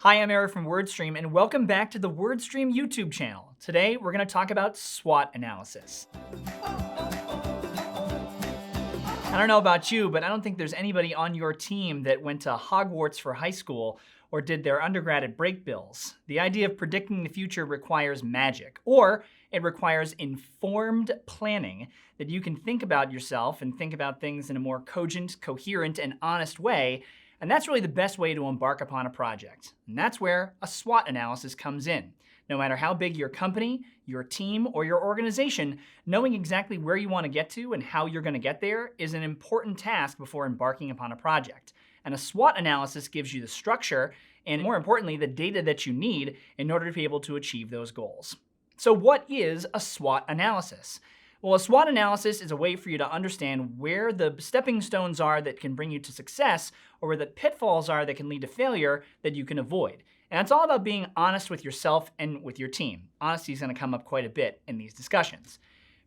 Hi, I'm Eric from WordStream, and welcome back to the WordStream YouTube channel. Today, we're going to talk about SWOT analysis. I don't know about you, but I don't think there's anybody on your team that went to Hogwarts for high school or did their undergrad at Brakebills. The idea of predicting the future requires magic, or it requires informed planning that you can think about yourself and think about things in a more cogent, coherent, and honest way. And that's really the best way to embark upon a project. And that's where a SWOT analysis comes in. No matter how big your company, your team, or your organization, knowing exactly where you want to get to and how you're going to get there is an important task before embarking upon a project. And a SWOT analysis gives you the structure and, more importantly, the data that you need in order to be able to achieve those goals. So what is a SWOT analysis? Well, a SWOT analysis is a way for you to understand where the stepping stones are that can bring you to success, or where the pitfalls are that can lead to failure that you can avoid. And it's all about being honest with yourself and with your team. Honesty is going to come up quite a bit in these discussions.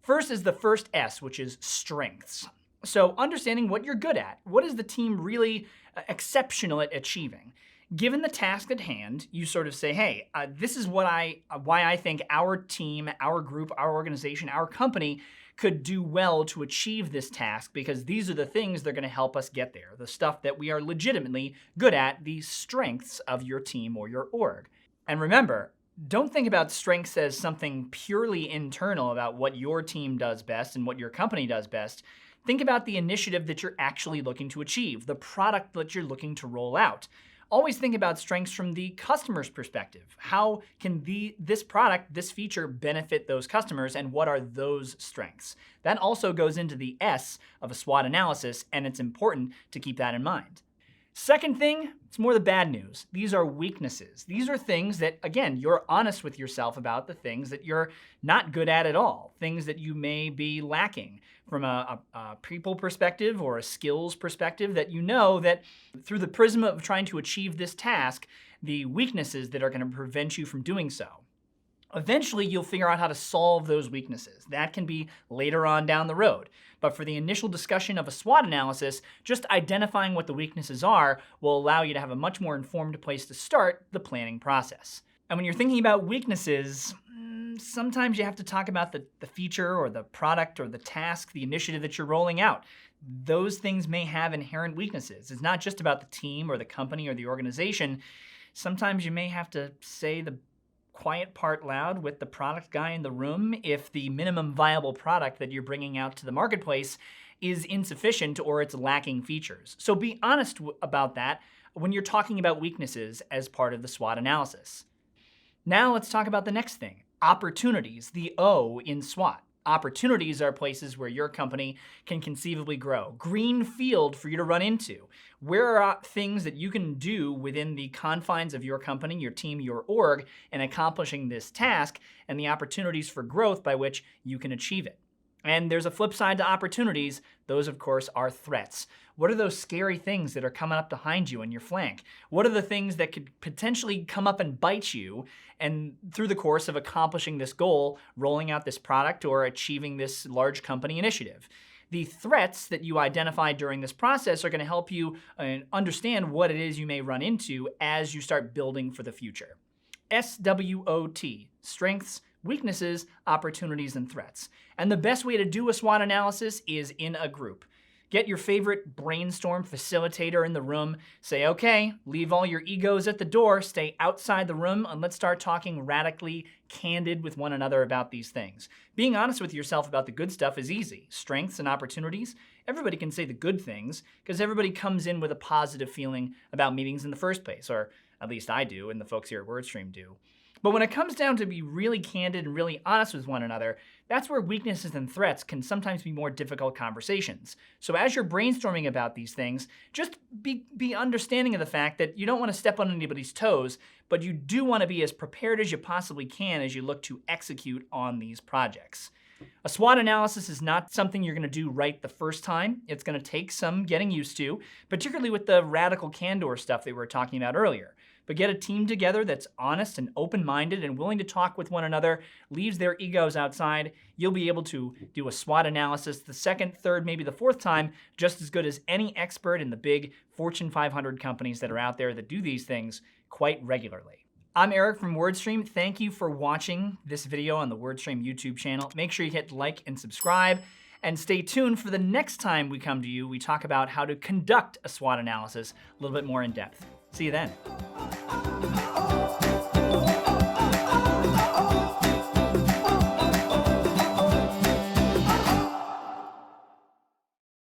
First is the first S, which is strengths. So understanding what you're good at. What is the team really exceptional at achieving? Given the task at hand, you sort of say, hey, this is why I think our team, our group, our organization, our company could do well to achieve this task, because these are the things that are going to help us get there, the stuff that we are legitimately good at, the strengths of your team or your org. And remember, don't think about strengths as something purely internal about what your team does best and what your company does best. Think about the initiative that you're actually looking to achieve, the product that you're looking to roll out. Always think about strengths from the customer's perspective. How can this product, this feature benefit those customers, and what are those strengths? That also goes into the S of a SWOT analysis, and it's important to keep that in mind. Second thing, it's more the bad news. These are weaknesses. These are things that, again, you're honest with yourself about, the things that you're not good at all, things that you may be lacking from a people perspective or a skills perspective, that you know that through the prism of trying to achieve this task, the weaknesses that are going to prevent you from doing so. Eventually, you'll figure out how to solve those weaknesses. That can be later on down the road. But for the initial discussion of a SWOT analysis, just identifying what the weaknesses are will allow you to have a much more informed place to start the planning process. And when you're thinking about weaknesses, sometimes you have to talk about the feature or the product or the task, the initiative that you're rolling out. Those things may have inherent weaknesses. It's not just about the team or the company or the organization. Sometimes you may have to say the quiet part loud with the product guy in the room if the minimum viable product that you're bringing out to the marketplace is insufficient or it's lacking features. So be honest about that when you're talking about weaknesses as part of the SWOT analysis. Now let's talk about the next thing, opportunities, the O in SWOT. Opportunities are places where your company can conceivably grow. Green field for you to run into. Where are things that you can do within the confines of your company, your team, your org, in accomplishing this task, and the opportunities for growth by which you can achieve it. And there's a flip side to opportunities. Those, of course, are threats. What are those scary things that are coming up behind you in your flank? What are the things that could potentially come up and bite you, and through the course of accomplishing this goal, rolling out this product, or achieving this large company initiative? The threats that you identify during this process are going to help you understand what it is you may run into as you start building for the future. SWOT, strengths, weaknesses, opportunities, and threats. And the best way to do a SWOT analysis is in a group. Get your favorite brainstorm facilitator in the room. Say, okay, leave all your egos at the door, stay outside the room, and let's start talking radically candid with one another about these things. Being honest with yourself about the good stuff is easy. Strengths and opportunities, everybody can say the good things because everybody comes in with a positive feeling about meetings in the first place, or at least I do, and the folks here at WordStream do. But when it comes down to be really candid and really honest with one another, that's where weaknesses and threats can sometimes be more difficult conversations. So as you're brainstorming about these things, just be understanding of the fact that you don't want to step on anybody's toes, but you do want to be as prepared as you possibly can as you look to execute on these projects. A SWOT analysis is not something you're going to do right the first time. It's going to take some getting used to, particularly with the radical candor stuff that we were talking about earlier. But get a team together that's honest and open-minded and willing to talk with one another, leaves their egos outside. You'll be able to do a SWOT analysis the second, third, maybe the fourth time, just as good as any expert in the big Fortune 500 companies that are out there that do these things quite regularly. I'm Eric from WordStream. Thank you for watching this video on the WordStream YouTube channel. Make sure you hit like and subscribe, and stay tuned for the next time we come to you. We talk about how to conduct a SWOT analysis a little bit more in depth. See you then.